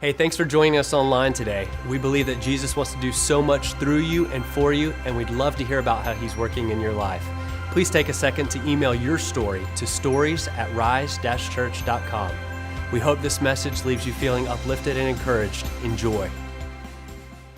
Hey, thanks for joining us online today. We believe that Jesus wants to do so much through you and for you, and we'd love to hear about how he's working in your life. Please take a second to email your story to stories@rise-church.com. We hope this message leaves you feeling uplifted and encouraged. Enjoy.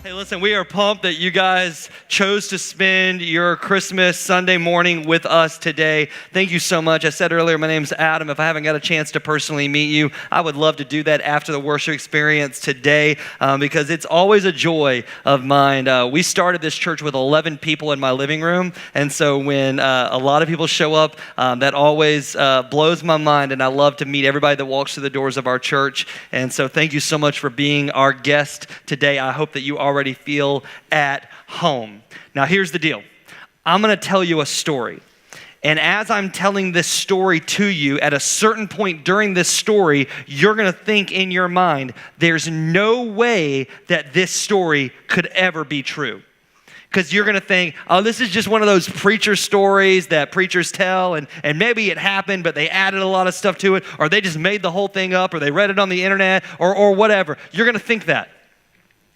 Hey, listen, we are pumped that you guys chose to spend your Christmas Sunday morning with us today. Thank you so much. I said earlier, my name's Adam. If I haven't got a chance to personally meet you, I would love to do that after the worship experience today because it's always a joy of mine. We started this church with 11 people in my living room, and so when a lot of people show up, that always blows my mind, and I love to meet everybody that walks through the doors of our church. And so thank you so much for being our guest today. I hope that you already feel at home. Now, here's the deal. I'm going to tell you a story. And as I'm telling this story to you, at a certain point during this story, you're going to think in your mind, there's no way that this story could ever be true. Because you're going to think, oh, this is just one of those preacher stories that preachers tell, and maybe it happened, but they added a lot of stuff to it, or they just made the whole thing up, or they read it on the internet, or whatever. You're going to think that.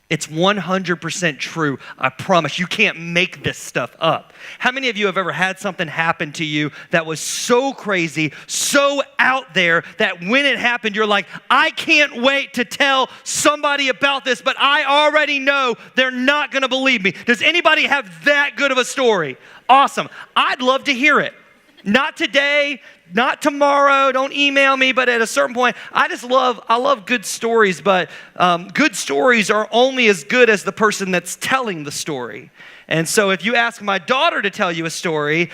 It's 100% true. I promise. You can't make this stuff up. How many of you have ever had something happen to you that was so crazy, so out there, that when it happened, you're like, I can't wait to tell somebody about this, but I already know they're not going to believe me. Does anybody have that good of a story? Awesome. I'd love to hear it. Not today, not tomorrow, don't email me, but at a certain point, I love good stories, but good stories are only as good as the person that's telling the story. And so if you ask my daughter to tell you a story,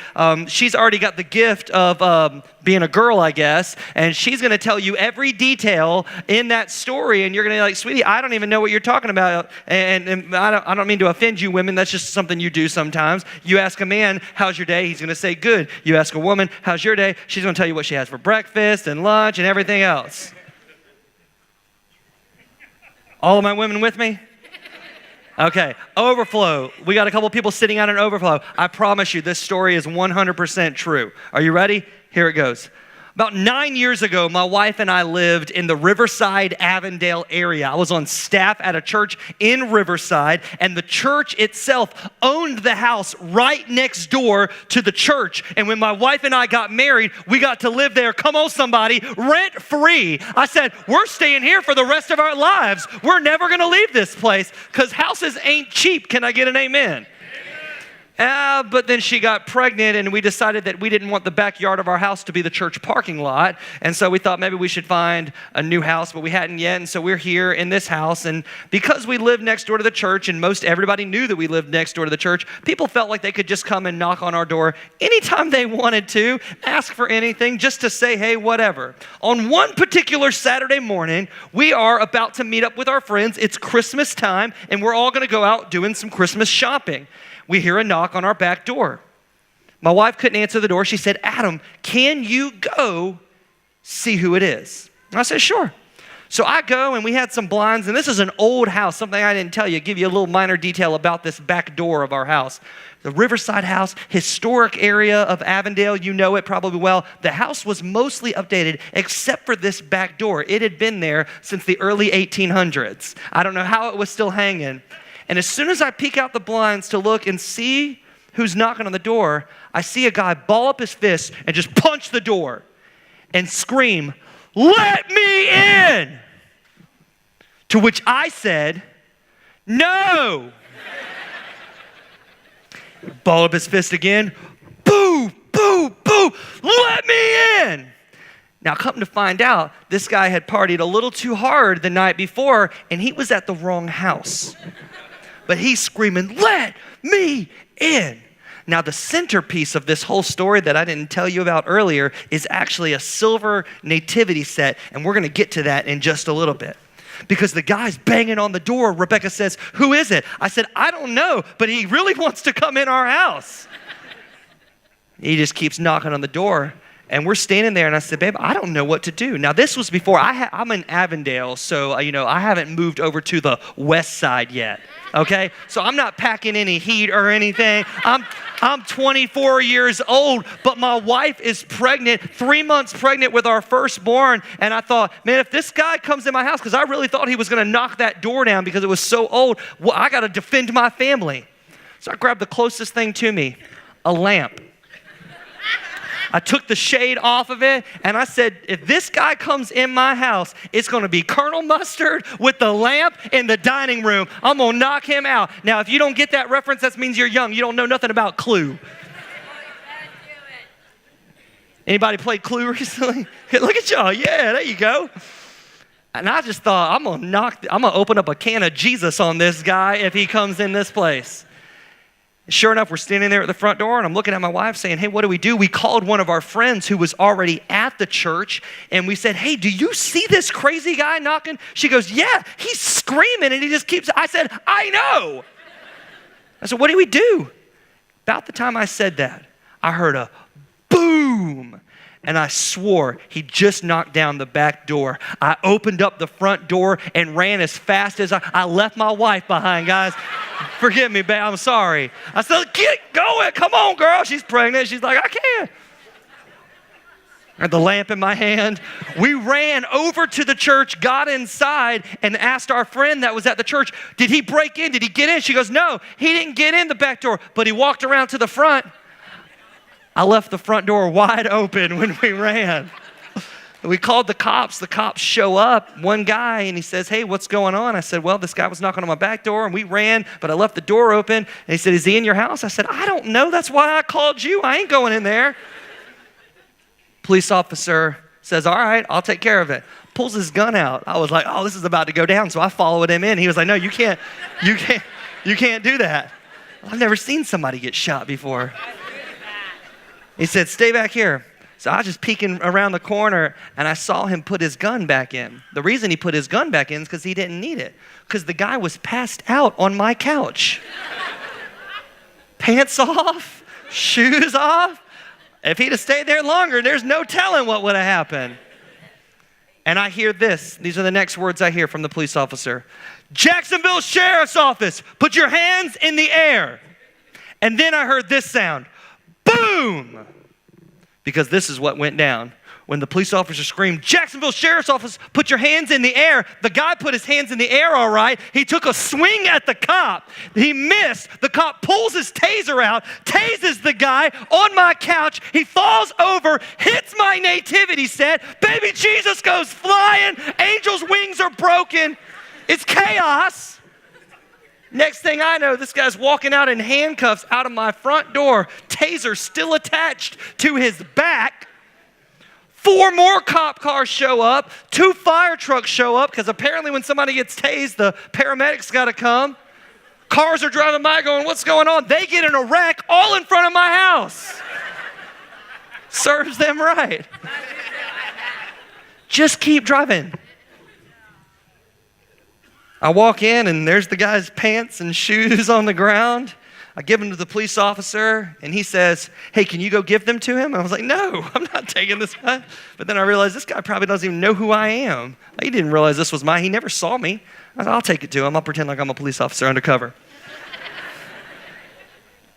she's already got the gift of being a girl, I guess, and she's going to tell you every detail in that story, and you're going to be like, sweetie, I don't even know what you're talking about, and I don't mean to offend you women, that's just something you do sometimes. You ask a man, how's your day? He's going to say, good. You ask a woman, how's your day? She's going to tell you what she has for breakfast and lunch and everything else. All of my women with me? Okay, overflow. We got a couple people sitting out in overflow. I promise you, this story is 100% true. Are you ready? Here it goes. About 9 years ago, my wife and I lived in the Riverside, Avondale area. I was on staff at a church in Riverside, and the church itself owned the house right next door to the church. And when my wife and I got married, we got to live there, come on somebody, rent-free. I said, we're staying here for the rest of our lives. We're never going to leave this place because houses ain't cheap. Can I get an amen? But then she got pregnant, and we decided that we didn't want the backyard of our house to be the church parking lot. And so we thought maybe we should find a new house, but we hadn't yet. And so we're here in this house. And because we lived next door to the church, and most everybody knew that we lived next door to the church, people felt like they could just come and knock on our door anytime they wanted to, ask for anything, just to say, hey, whatever. On one particular Saturday morning, we are about to meet up with our friends. It's Christmas time, and we're all going to go out doing some Christmas shopping. We hear a knock on our back door. My wife couldn't answer the door. She said, Adam, can you go see who it is? And I said, sure. So I go, and we had some blinds, and this is an old house, something I didn't tell you, give you a little minor detail about this back door of our house. The Riverside house, historic area of Avondale, you know it probably well. The house was mostly updated except for this back door. It had been there since the early 1800s. I don't know how it was still hanging. And as soon as I peek out the blinds to look and see who's knocking on the door, I see a guy ball up his fist and just punch the door and scream, let me in! To which I said, no! Ball up his fist again, boo, boo, boo, let me in! Now, come to find out, this guy had partied a little too hard the night before, and he was at the wrong house. But he's screaming, let me in. Now, the centerpiece of this whole story that I didn't tell you about earlier is actually a silver nativity set, and we're going to get to that in just a little bit. Because the guy's banging on the door. Rebecca says, who is it? I said, I don't know, but he really wants to come in our house. He just keeps knocking on the door, And we're standing there, and I said, babe, I don't know what to do. Now, this was before I'm in Avondale, so, I haven't moved over to the west side yet, okay? So I'm not packing any heat or anything. I'm 24 years old, but my wife is pregnant, 3 months pregnant with our firstborn. And I thought, man, if this guy comes in my house, because I really thought he was going to knock that door down because it was so old, well, I got to defend my family. So I grabbed the closest thing to me, a lamp. I took the shade off of it, and I said, if this guy comes in my house, it's going to be Colonel Mustard with the lamp in the dining room. I'm going to knock him out. Now, if you don't get that reference, that means you're young. You don't know nothing about Clue. Anybody played Clue recently? Look at y'all. Yeah, there you go. And I just thought, I'm going to open up a can of Jesus on this guy if he comes in this place. Sure enough, we're standing there at the front door, and I'm looking at my wife saying, hey, what do? We called one of our friends who was already at the church, and we said, hey, do you see this crazy guy knocking? She goes, yeah, he's screaming, and he just keeps, I said, I know. I said, what do we do? About the time I said that, I heard a boom. And I swore he just knocked down the back door. I opened up the front door and ran as fast as I left my wife behind, guys. Forgive me, babe, I'm sorry. I said, get going, come on, girl. She's pregnant. She's like, I can't. I had the lamp in my hand. We ran over to the church, got inside, and asked our friend that was at the church, did he break in? Did he get in? She goes, no, he didn't get in the back door, but he walked around to the front. I left the front door wide open when we ran. We called the cops. The cops show up, one guy, and he says, hey, what's going on? I said, well, this guy was knocking on my back door, and we ran, but I left the door open. And he said, is he in your house? I said, I don't know. That's why I called you. I ain't going in there. Police officer says, all right, I'll take care of it. Pulls his gun out. I was like, oh, this is about to go down. So I followed him in. He was like, no, you can't do that. I've never seen somebody get shot before. He said, stay back here. So I was just peeking around the corner, and I saw him put his gun back in. The reason he put his gun back in is because he didn't need it, because the guy was passed out on my couch. Pants off, shoes off. If he'd have stayed there longer, there's no telling what would have happened. And I hear this. These are the next words I hear from the police officer. Jacksonville Sheriff's Office, put your hands in the air. And then I heard this sound. Boom! Because this is what went down. When the police officer screamed, Jacksonville Sheriff's Office, put your hands in the air. The guy put his hands in the air all right. He took a swing at the cop. He missed. The cop pulls his taser out, tases the guy on my couch. He falls over, hits my nativity set. Baby Jesus goes flying. Angel's wings are broken. It's chaos. Next thing I know, this guy's walking out in handcuffs out of my front door, taser still attached to his back. 4 more cop cars show up. 2 fire trucks show up, because apparently when somebody gets tased, the paramedics got to come. Cars are driving by going, what's going on? They get in a wreck all in front of my house. Serves them right. Just keep driving. I walk in, and there's the guy's pants and shoes on the ground. I give them to the police officer, and he says, hey, can you go give them to him? I was like, no, I'm not taking this guy. But then I realized this guy probably doesn't even know who I am. He didn't realize this was mine. He never saw me. I said, I'll take it to him. I'll pretend like I'm a police officer undercover.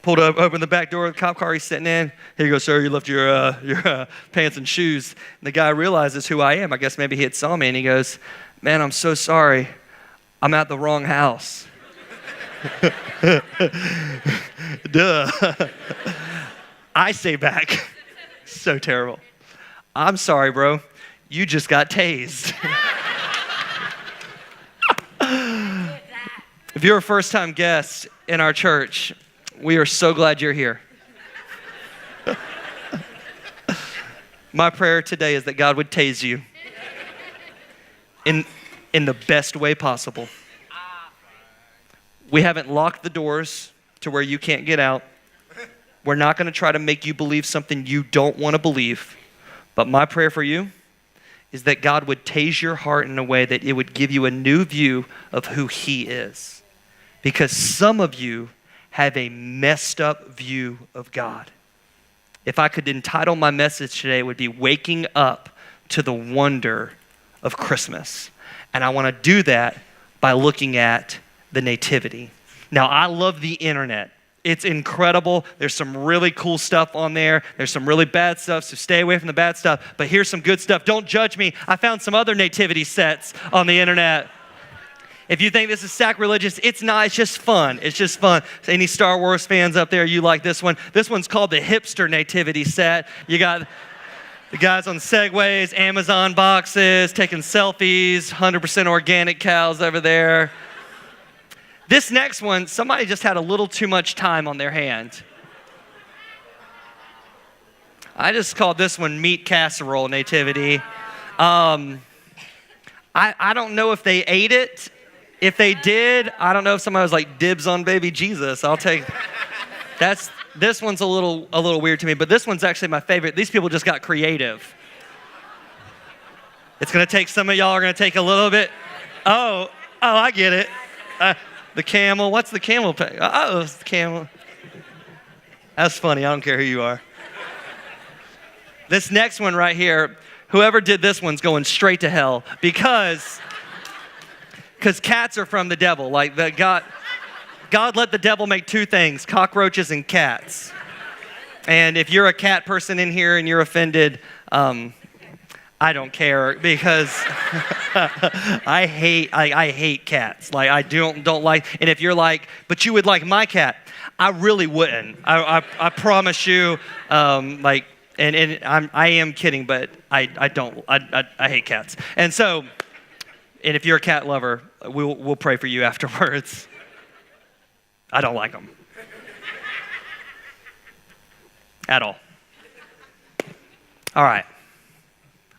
Pulled up, opened the back door of the cop car he's sitting in. Here you go, sir, you left your pants and shoes. And the guy realizes who I am. I guess maybe he had saw me, and he goes, man, I'm so sorry. I'm at the wrong house. Duh. I say back, so terrible. I'm sorry, bro. You just got tased. If you're a first-time guest in our church, we are so glad you're here. My prayer today is that God would tase you in the best way possible. We haven't locked the doors to where you can't get out. We're not going to try to make you believe something you don't want to believe. But my prayer for you is that God would tase your heart in a way that it would give you a new view of who He is. Because some of you have a messed up view of God. if I could entitle my message today, it would be Waking Up to the Wonder of Christmas. And I want to do that by looking at the Nativity. Now, I love the internet. It's incredible. There's some really cool stuff on there. There's some really bad stuff, so stay away from the bad stuff. But here's some good stuff. Don't judge me. I found some other nativity sets on the internet. If you think this is sacrilegious, it's not. It's just fun. It's just fun. So any Star Wars fans up there, you like this one? This one's called the hipster nativity set. You got the guys on Segways, Amazon boxes, taking selfies, 100% organic cows over there. This next one, somebody just had a little too much time on their hand. I just called this one meat casserole nativity. I don't know if they ate it. If they did, I don't know if somebody was like dibs on baby Jesus. I'll take. This one's a little weird to me, but this one's actually my favorite. These people just got creative. It's gonna take, some of y'all are gonna take a little bit. Oh, I get it. The camel. What's the camel? Oh, it's the camel. That's funny. I don't care who you are. This next one right here, whoever did this one's going straight to hell because cats are from the devil. Like God let the devil make two things, cockroaches and cats. And if you're a cat person in here and you're offended, I don't care because I hate cats. Like I don't like. And if you're like, but you would like my cat, I really wouldn't. I promise you. I am kidding, but I don't. I hate cats. And so, and if you're a cat lover, we'll pray for you afterwards. I don't like them at all. All right.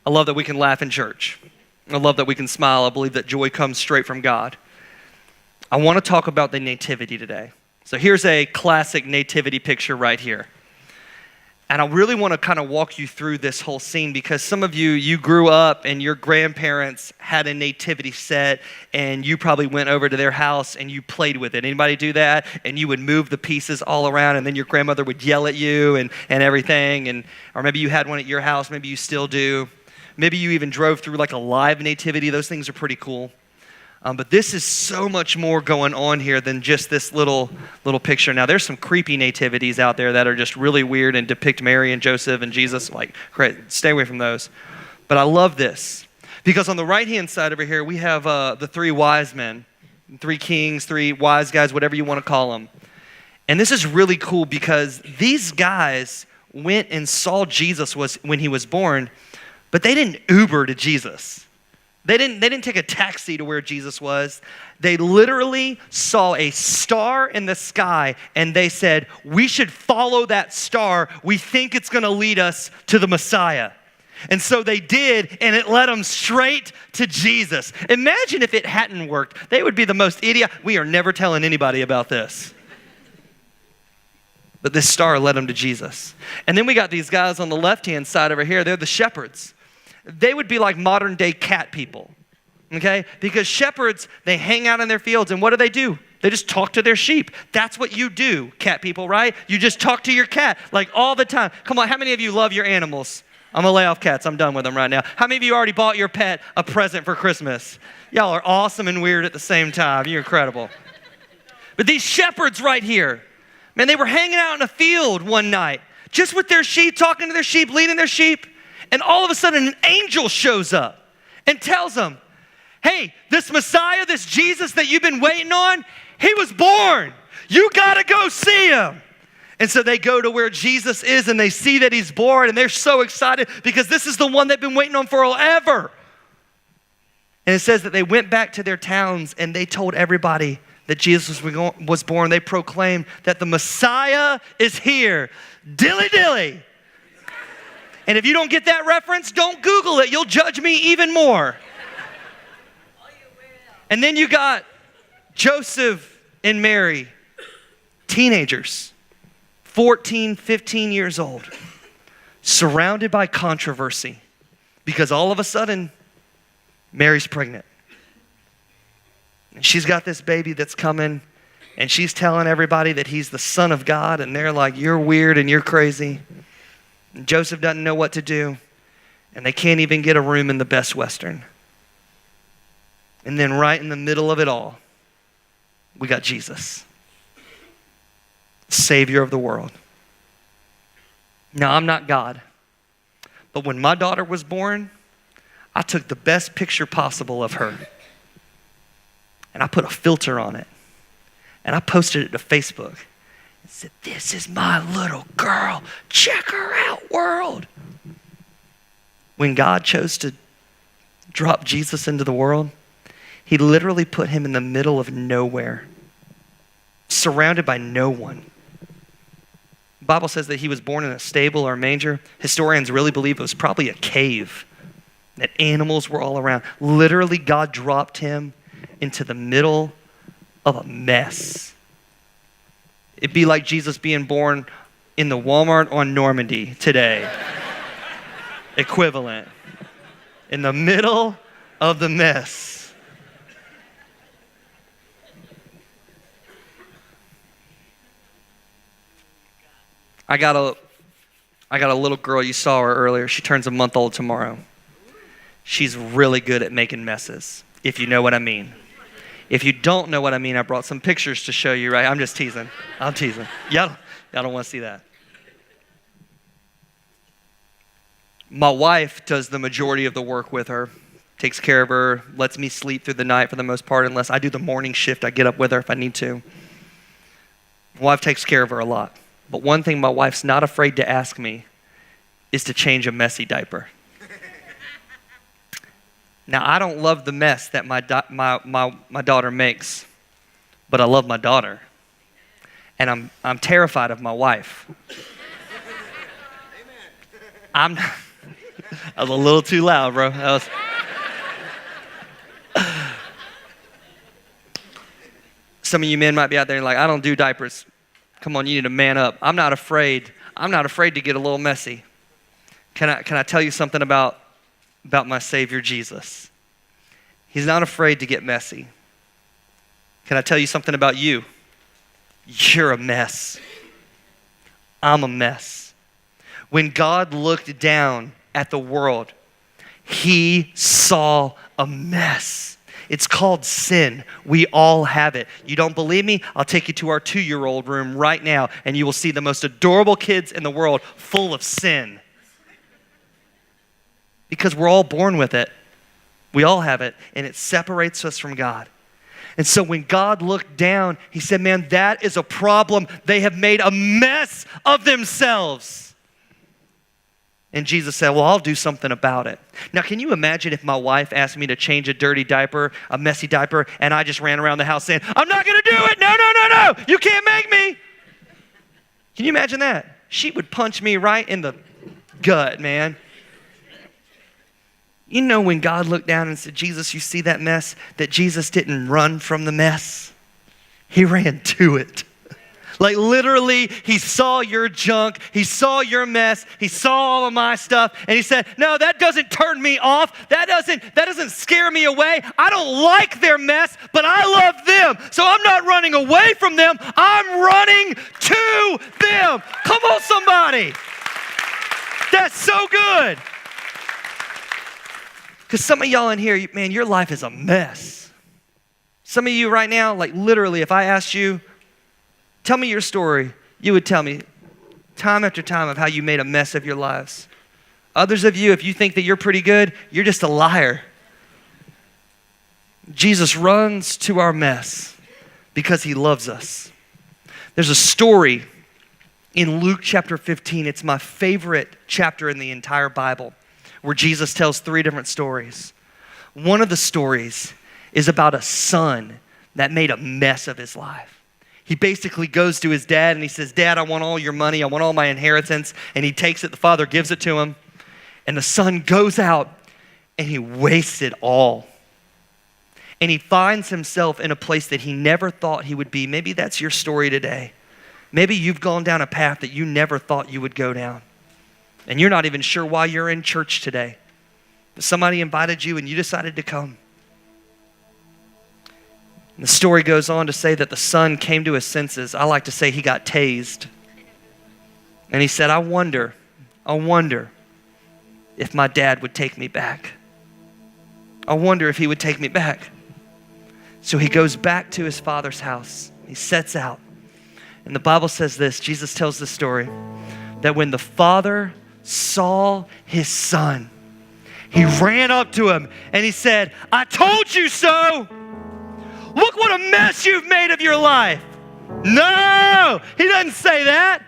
I love that we can laugh in church. I love that we can smile. I believe that joy comes straight from God. I want to talk about the nativity today. So here's a classic nativity picture right here. And I really want to kind of walk you through this whole scene because some of you grew up and your grandparents had a nativity set and you probably went over to their house and you played with it. Anybody do that? And you would move the pieces all around and then your grandmother would yell at you and everything. Or maybe you had one at your house. Maybe you still do. Maybe you even drove through like a live nativity. Those things are pretty cool. But this is so much more going on here than just this little picture. Now, there's some creepy nativities out there that are just really weird and depict Mary and Joseph and Jesus. Like, great, stay away from those. But I love this because on the right-hand side over here, we have the three wise men, three kings, three wise guys, whatever you want to call them. And this is really cool because these guys went and saw Jesus when he was born, but they didn't Uber to Jesus. They didn't take a taxi to where Jesus was. They literally saw a star in the sky and they said, we should follow that star. We think it's going to lead us to the Messiah. And so they did, and it led them straight to Jesus. Imagine if it hadn't worked. They would be the most idiot. We are never telling anybody about this. But this star led them to Jesus. And then we got these guys on the left-hand side over here. They're the shepherds. They would be like modern day cat people, okay? Because shepherds, they hang out in their fields, and what do? They just talk to their sheep. That's what you do, cat people, right? You just talk to your cat, like all the time. Come on, how many of you love your animals? I'm gonna lay off cats, I'm done with them right now. How many of you already bought your pet a present for Christmas? Y'all are awesome and weird at the same time. You're incredible. But these shepherds right here, man, they were hanging out in a field one night, just with their sheep, talking to their sheep, leading their sheep. And all of a sudden, an angel shows up and tells them, hey, this Messiah, this Jesus that you've been waiting on, he was born. You got to go see him. And so they go to where Jesus is and they see that he's born and they're so excited because this is the one they've been waiting on forever. And it says that they went back to their towns and they told everybody that Jesus was born. They proclaimed that the Messiah is here. Dilly dilly. And if you don't get that reference, don't Google it. You'll judge me even more. And then you got Joseph and Mary, teenagers, 14, 15 years old, surrounded by controversy because all of a sudden, Mary's pregnant. And she's got this baby that's coming, and she's telling everybody that he's the Son of God, and they're like, you're weird and you're crazy. And Joseph doesn't know what to do, and they can't even get a room in the Best Western. And then right in the middle of it all, we got Jesus, Savior of the world. Now, I'm not God, but when my daughter was born, I took the best picture possible of her, and I put a filter on it, and I posted it to Facebook and said, "This is my little girl. Check her out, world." When God chose to drop Jesus into the world, he literally put him in the middle of nowhere, surrounded by no one. The Bible says that he was born in a stable or a manger. Historians really believe it was probably a cave, that animals were all around. Literally, God dropped him into the middle of a mess. It'd be like Jesus being born in the Walmart on Normandy today. Equivalent. In the middle of the mess. I got a little girl, you saw her earlier. She turns a month old tomorrow. She's really good at making messes, if you know what I mean. If you don't know what I mean, I brought some pictures to show you, right? I'm just teasing. I'm teasing. Y'all don't want to see that. My wife does the majority of the work with her, takes care of her, lets me sleep through the night for the most part, unless I do the morning shift. I get up with her if I need to. My wife takes care of her a lot. But one thing my wife's not afraid to ask me is to change a messy diaper. Now, I don't love the mess that my daughter makes, but I love my daughter. And I'm terrified of my wife. That was a little too loud, bro. Some of you men might be out there and like, I don't do diapers. Come on, you need to man up. I'm not afraid to get a little messy. Can I tell you something about my Savior Jesus? He's not afraid to get messy. Can I tell you something about you? You're a mess. I'm a mess. When God looked down at the world, he saw a mess. It's called sin. We all have it. You don't believe me? I'll take you to our 2-year-old room right now, and you will see the most adorable kids in the world full of sin. Because we're all born with it. We all have it, and it separates us from God. And so when God looked down, he said, man, that is a problem. They have made a mess of themselves. And Jesus said, well, I'll do something about it. Now, can you imagine if my wife asked me to change a dirty diaper, a messy diaper, and I just ran around the house saying, I'm not going to do it. No. You can't make me. Can you imagine that? She would punch me right in the gut, man. You know when God looked down and said, Jesus, you see that mess? That Jesus didn't run from the mess. He ran to it. Like literally, he saw your junk, he saw your mess, he saw all of my stuff, and he said, no, that doesn't turn me off, that doesn't scare me away. I don't like their mess, but I love them. So I'm not running away from them, I'm running to them. Come on, somebody. That's so good. Because some of y'all in here, man, your life is a mess. Some of you right now, like literally, if I asked you, tell me your story, you would tell me time after time of how you made a mess of your lives. Others of you, if you think that you're pretty good, you're just a liar. Jesus runs to our mess because he loves us. There's a story in Luke chapter 15. It's my favorite chapter in the entire Bible, where Jesus tells 3 different stories. One of the stories is about a son that made a mess of his life. He basically goes to his dad and he says, Dad, I want all your money. I want all my inheritance. And he takes it. The father gives it to him. And the son goes out and he wastes it all. And he finds himself in a place that he never thought he would be. Maybe that's your story today. Maybe you've gone down a path that you never thought you would go down. And you're not even sure why you're in church today. But somebody invited you and you decided to come. And the story goes on to say that the son came to his senses. I like to say he got tased. And he said, I wonder I wonder if my dad would take me back. I wonder if he would take me back. So he goes back to his father's house. He sets out. And the Bible says this, Jesus tells the story, that when the father saw his son, he ran up to him and he said, I told you so. Look what a mess you've made of your life. No, he doesn't say that.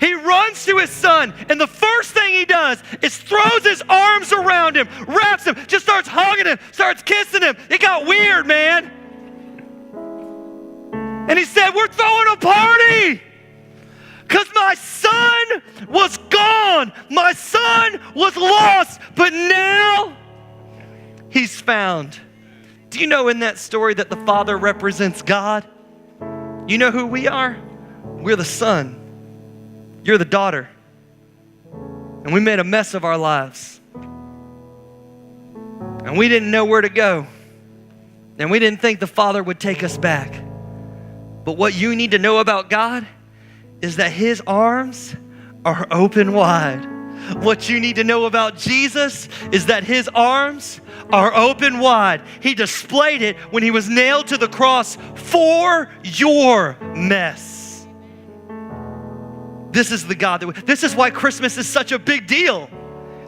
He runs to his son, and the first thing he does is throws his arms around him, wraps him, just starts hugging him, starts kissing him. It got weird, man. And he said, we're throwing a party because my son was gone. My son was lost, but now he's found. Do you know in that story that the father represents God? You know who we are? We're the son. You're the daughter. And we made a mess of our lives. And we didn't know where to go. And we didn't think the Father would take us back. But what you need to know about God is that his arms are open wide. What you need to know about Jesus is that his arms are open wide. He displayed it when he was nailed to the cross for your mess. This is the God this is why Christmas is such a big deal.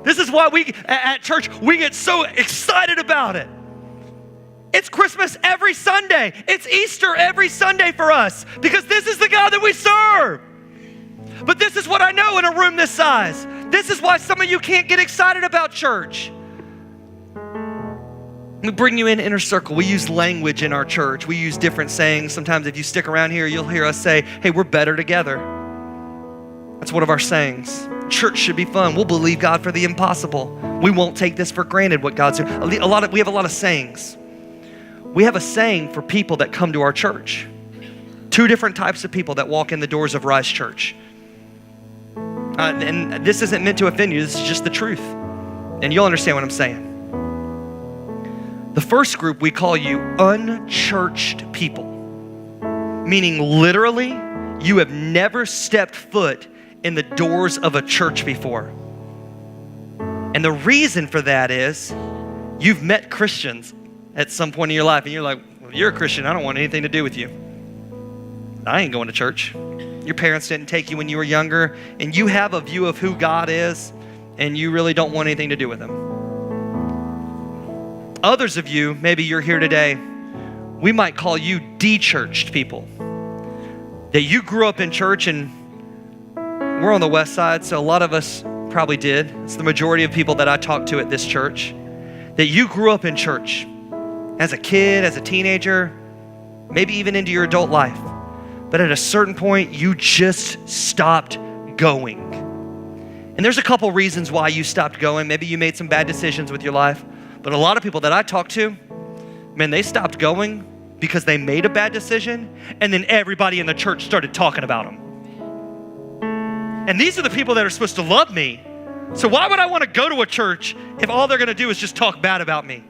This is why we at church, we get so excited about it. It's Christmas every Sunday. It's Easter every Sunday for us because this is the God that we serve. But this is what I know in a room this size. This is why some of you can't get excited about church. We bring you in inner circle. We use language in our church. We use different sayings. Sometimes if you stick around here, you'll hear us say, hey, we're better together. That's one of our sayings. Church should be fun. We'll believe God for the impossible. We won't take this for granted what God's doing. We have a lot of sayings. We have a saying for people that come to our church. 2 different types of people that walk in the doors of Rise Church. And this isn't meant to offend you. This is just the truth. And you'll understand what I'm saying. The first group, we call you unchurched people. Meaning literally, you have never stepped foot in the doors of a church before. And the reason for that is you've met Christians at some point in your life and you're like, well, you're a Christian, I don't want anything to do with you. I ain't going to church. Your parents didn't take you when you were younger and you have a view of who God is and you really don't want anything to do with him. Others of you, maybe you're here today, we might call you de-churched people. That you grew up in church, and we're on the west side, so a lot of us probably did. It's the majority of people that I talk to at this church. That you grew up in church as a kid, as a teenager, maybe even into your adult life. But at a certain point, you just stopped going. And there's a couple reasons why you stopped going. Maybe you made some bad decisions with your life. But a lot of people that I talk to, man, they stopped going because they made a bad decision, and then everybody in the church started talking about them. And these are the people that are supposed to love me. So why would I want to go to a church if all they're going to do is just talk bad about me?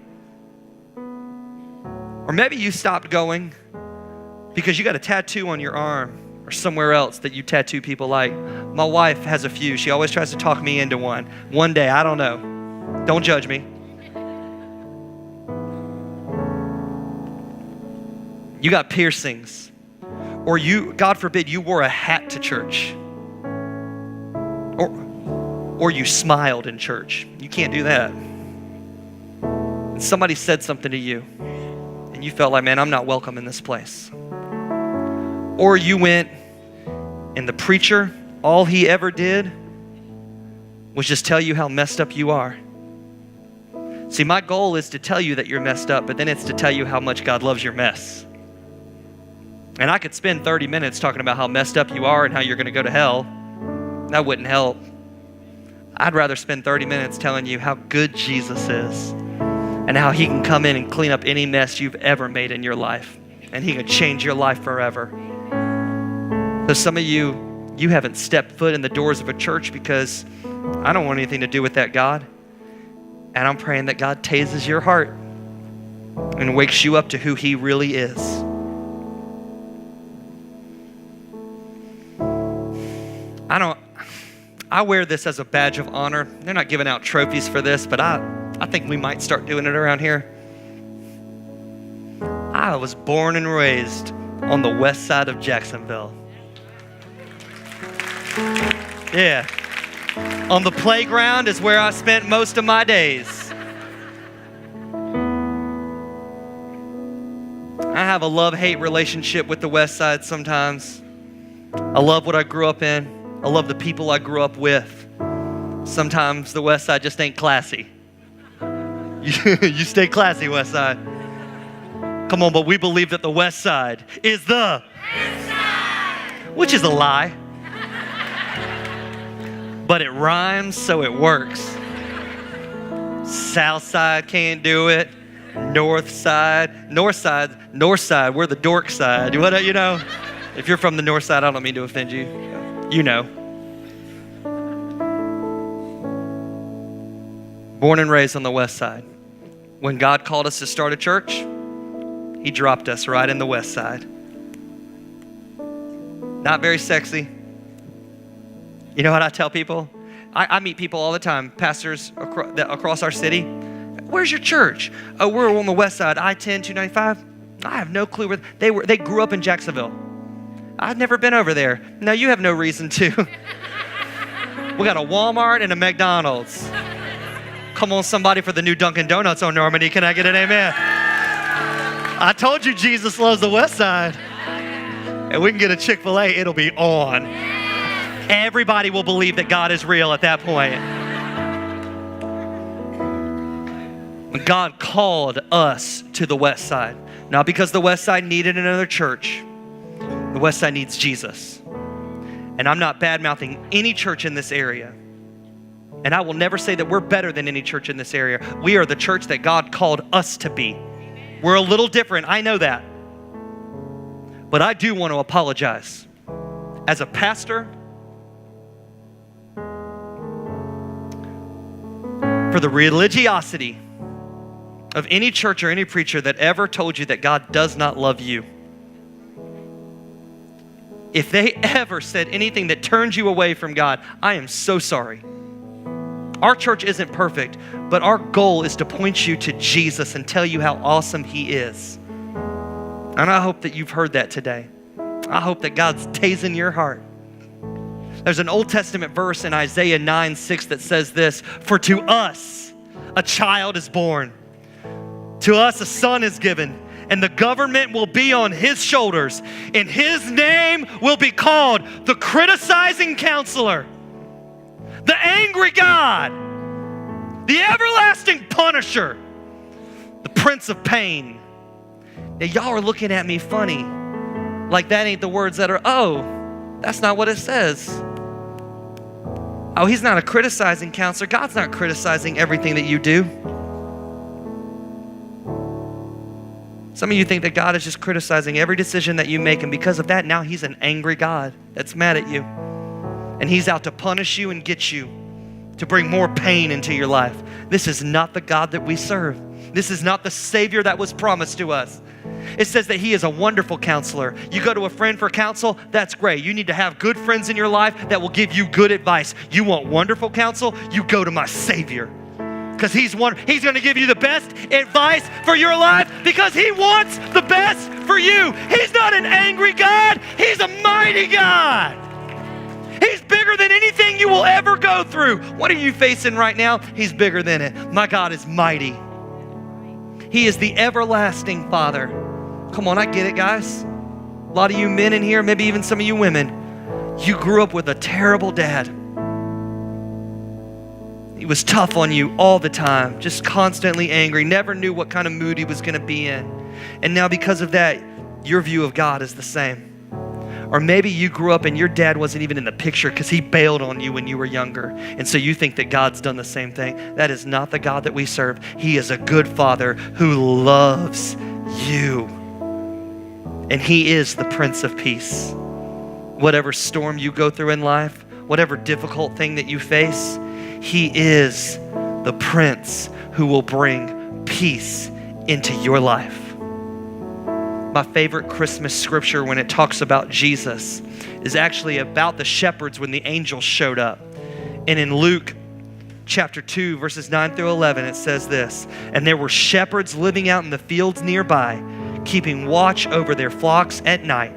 Or maybe you stopped going because you got a tattoo on your arm or somewhere else that you tattoo people like. My wife has a few. She always tries to talk me into one. One day, I don't know. Don't judge me. You got piercings, or you, God forbid, you wore a hat to church, or you smiled in church. You can't do that. And somebody said something to you, and you felt like, man, I'm not welcome in this place. Or you went, and the preacher, all he ever did was just tell you how messed up you are. See, my goal is to tell you that you're messed up, but then it's to tell you how much God loves your mess. And I could spend 30 minutes talking about how messed up you are and how you're going to go to hell. That wouldn't help. I'd rather spend 30 minutes telling you how good Jesus is and how he can come in and clean up any mess you've ever made in your life. And he can change your life forever. So some of you, you haven't stepped foot in the doors of a church because I don't want anything to do with that God. And I'm praying that God tases your heart and wakes you up to who he really is. I wear this as a badge of honor. They're not giving out trophies for this, but I think we might start doing it around here. I was born and raised on the west side of Jacksonville. Yeah. On the playground is where I spent most of my days. I have a love-hate relationship with the west side sometimes. I love what I grew up in. I love the people I grew up with. Sometimes the west side just ain't classy. You stay classy, west side. Come on, but we believe that the west side is the west side, which is a lie. But it rhymes, so it works. South side can't do it. North side, we're the dork side. What, you know? If you're from the north side, I don't mean to offend you. You know. Born and raised on the west side. When God called us to start a church, He dropped us right in the west side. Not very sexy. You know what I tell people? I meet people all the time, pastors across our city. Where's your church? Oh, we're on the west side, I-10, 295. I have no clue where they grew up in Jacksonville. I've never been over there. No, you have no reason to. We got a Walmart and a McDonald's. Come on, somebody, for the new Dunkin' Donuts on Normandy. Can I get an amen? I told you Jesus loves the west side. And we can get a Chick-fil-A, it'll be on. Everybody will believe that God is real at that point. When God called us to the west side, not because the west side needed another church. The west side needs Jesus. And I'm not bad-mouthing any church in this area. And I will never say that we're better than any church in this area. We are the church that God called us to be. We're a little different, I know that. But I do want to apologize. As a pastor, for the religiosity of any church or any preacher that ever told you that God does not love you. If they ever said anything that turns you away from God, I am so sorry. Our church isn't perfect, but our goal is to point you to Jesus and tell you how awesome He is. And I hope that you've heard that today. I hope that God's tasing your heart. There's an Old Testament verse in Isaiah 9:6 that says this, "For to us a child is born, to us a son is given, and the government will be on His shoulders, and His name will be called the criticizing counselor, the angry God, the everlasting punisher, the Prince of Pain." Now, y'all are looking at me funny, like that ain't the words that are, that's not what it says. Oh, He's not a criticizing counselor. God's not criticizing everything that you do. Some of you think that God is just criticizing every decision that you make, and because of that, now He's an angry God that's mad at you. And He's out to punish you and get you, to bring more pain into your life. This is not the God that we serve. This is not the Savior that was promised to us. It says that He is a wonderful counselor. You go to a friend for counsel, that's great. You need to have good friends in your life that will give you good advice. You want wonderful counsel? You go to my Savior. Because He's going to give you the best advice for your life because He wants the best for you. He's not an angry God. He's a mighty God. He's bigger than anything you will ever go through. What are you facing right now? He's bigger than it. My God is mighty. He is the everlasting Father. Come on, I get it, guys. A lot of you men in here, maybe even some of you women, you grew up with a terrible dad. He was tough on you all the time, just constantly angry, never knew what kind of mood he was going to be in. And now because of that, your view of God is the same. Or maybe you grew up and your dad wasn't even in the picture because he bailed on you when you were younger. And so you think that God's done the same thing. That is not the God that we serve. He is a good Father who loves you. And He is the Prince of Peace. Whatever storm you go through in life, whatever difficult thing that you face, He is the Prince who will bring peace into your life. My favorite Christmas scripture when it talks about Jesus is actually about the shepherds when the angels showed up. And in Luke chapter 2, verses 9 through 11, it says this, "And there were shepherds living out in the fields nearby, keeping watch over their flocks at night.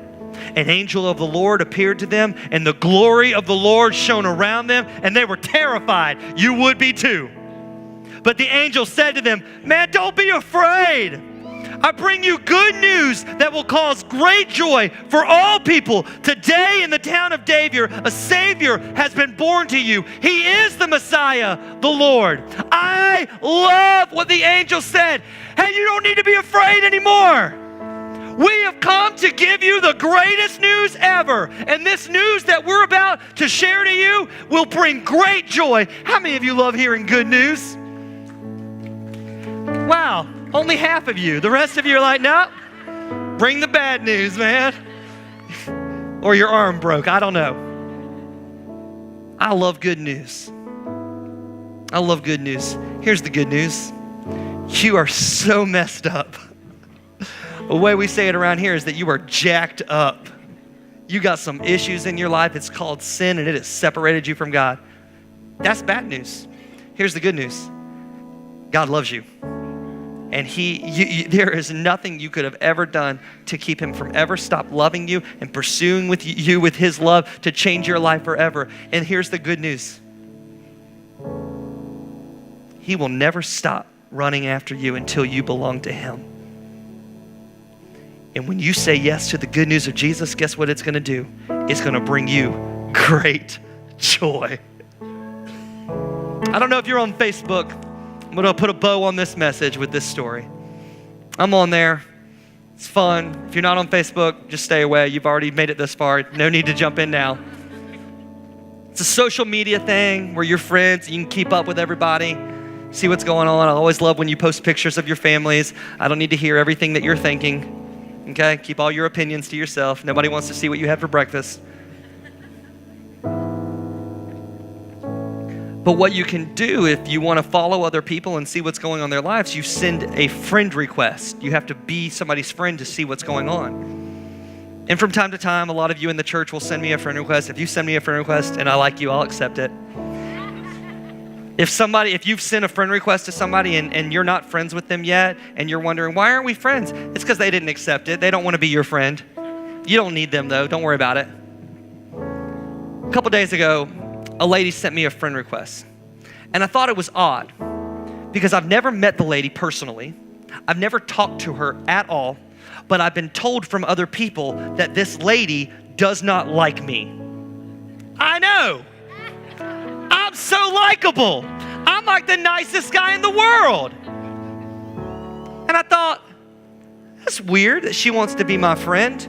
An angel of the Lord appeared to them, and the glory of the Lord shone around them, and they were terrified." You would be too. "But the angel said to them, 'Man, don't be afraid. I bring you good news that will cause great joy for all people. Today in the town of David, a Savior has been born to you. He is the Messiah, the Lord.'" I love what the angel said. Hey, you don't need to be afraid anymore. We have come to give you the greatest news ever. And this news that we're about to share to you will bring great joy. How many of you love hearing good news? Wow, only half of you. The rest of you are like, "No, bring the bad news, man." Or your arm broke, I don't know. I love good news. I love good news. Here's the good news. You are so messed up. The way we say it around here is that you are jacked up. You got some issues in your life. It's called sin, and it has separated you from God. That's bad news. Here's the good news. God loves you. And there is nothing you could have ever done to keep him from ever stop loving you and pursuing with you with his love to change your life forever. And here's the good news. He will never stop running after you until you belong to him. And when you say yes to the good news of Jesus, guess what it's going to do? It's going to bring you great joy. I don't know if you're on Facebook. I'm going to put a bow on this message with this story. I'm on there. It's fun. If you're not on Facebook, just stay away. You've already made it this far. No need to jump in now. It's a social media thing where you're friends. You can keep up with everybody, see what's going on. I always love when you post pictures of your families. I don't need to hear everything that you're thinking. Okay? Keep all your opinions to yourself. Nobody wants to see what you had for breakfast. But what you can do if you want to follow other people and see what's going on in their lives, you send a friend request. You have to be somebody's friend to see what's going on. And from time to time, a lot of you in the church will send me a friend request. If you send me a friend request and I like you, I'll accept it. If you've sent a friend request to somebody and you're not friends with them yet, and you're wondering, why aren't we friends? It's because they didn't accept it. They don't want to be your friend. You don't need them though. Don't worry about it. A couple days ago, a lady sent me a friend request. And I thought it was odd because I've never met the lady personally. I've never talked to her at all, but I've been told from other people that this lady does not like me. I know. I'm so likable. I'm like the nicest guy in the world. And I thought, that's weird that she wants to be my friend.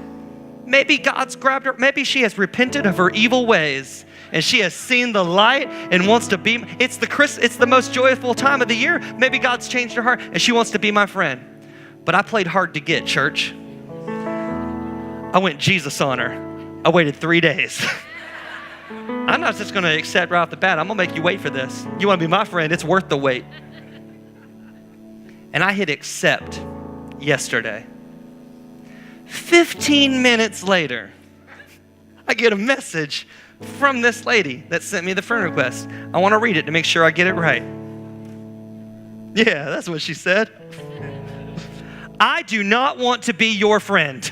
Maybe God's grabbed her. Maybe she has repented of her evil ways and she has seen the light and wants to be. It's the most joyful time of the year. Maybe God's changed her heart and she wants to be my friend. But I played hard to get, church. I went Jesus on her. I waited 3 days. I'm not just going to accept right off the bat. I'm going to make you wait for this. You want to be my friend? It's worth the wait. And I hit accept yesterday. 15 minutes later, I get a message from this lady that sent me the friend request. I want to read it to make sure I get it right. Yeah, that's what she said. "I do not want to be your friend."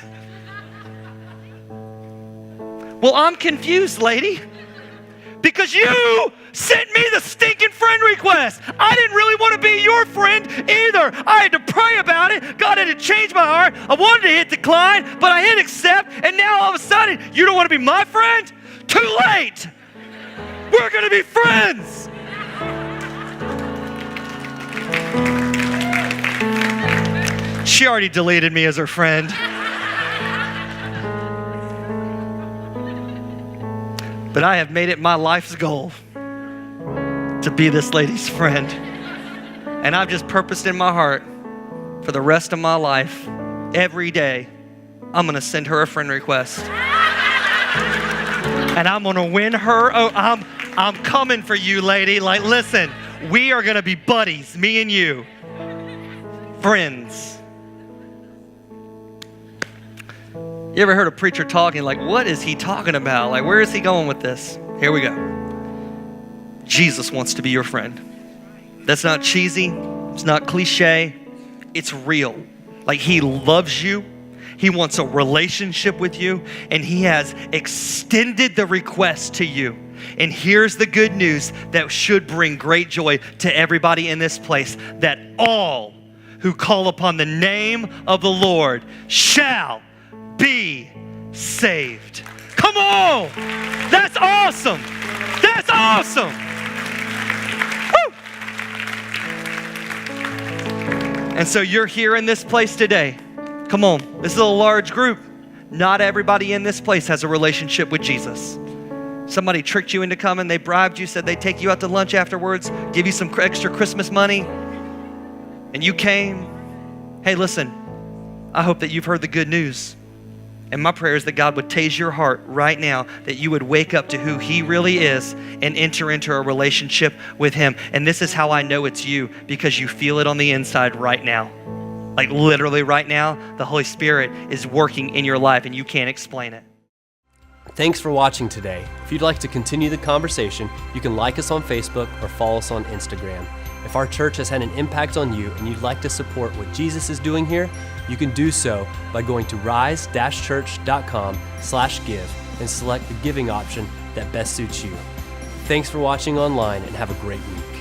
Well, I'm confused, lady, because you sent me the stinking friend request. I didn't really want to be your friend either. I had to pray about it. God had to change my heart. I wanted to hit decline, but I hit accept, and now all of a sudden, you don't want to be my friend? Too late. We're going to be friends. She already deleted me as her friend. But I have made it my life's goal to be this lady's friend. And I've just purposed in my heart for the rest of my life, every day, I'm going to send her a friend request. And I'm going to win her. Oh, I'm coming for you, lady. Like, listen, we are going to be buddies, me and you. Friends. You ever heard a preacher talking like, what is he talking about? Like, where is he going with this? Here we go. Jesus wants to be your friend. That's not cheesy. It's not cliche. It's real. Like, he loves you. He wants a relationship with you, and he has extended the request to you. And here's the good news that should bring great joy to everybody in this place, that all who call upon the name of the Lord shall be saved. Come on! That's awesome! That's awesome! Woo! And so you're here in this place today. Come on, this is a large group. Not everybody in this place has a relationship with Jesus. Somebody tricked you into coming, they bribed you, said they'd take you out to lunch afterwards, give you some extra Christmas money, and you came. Hey, listen, I hope that you've heard the good news. And my prayer is that God would tase your heart right now, that you would wake up to who he really is and enter into a relationship with him. And this is how I know it's you, because you feel it on the inside right now. Like literally right now, the Holy Spirit is working in your life and you can't explain it. Thanks for watching today. If you'd like to continue the conversation, you can like us on Facebook or follow us on Instagram. If our church has had an impact on you and you'd like to support what Jesus is doing here, you can do so by going to rise-church.com/give and select the giving option that best suits you. Thanks for watching online and have a great week.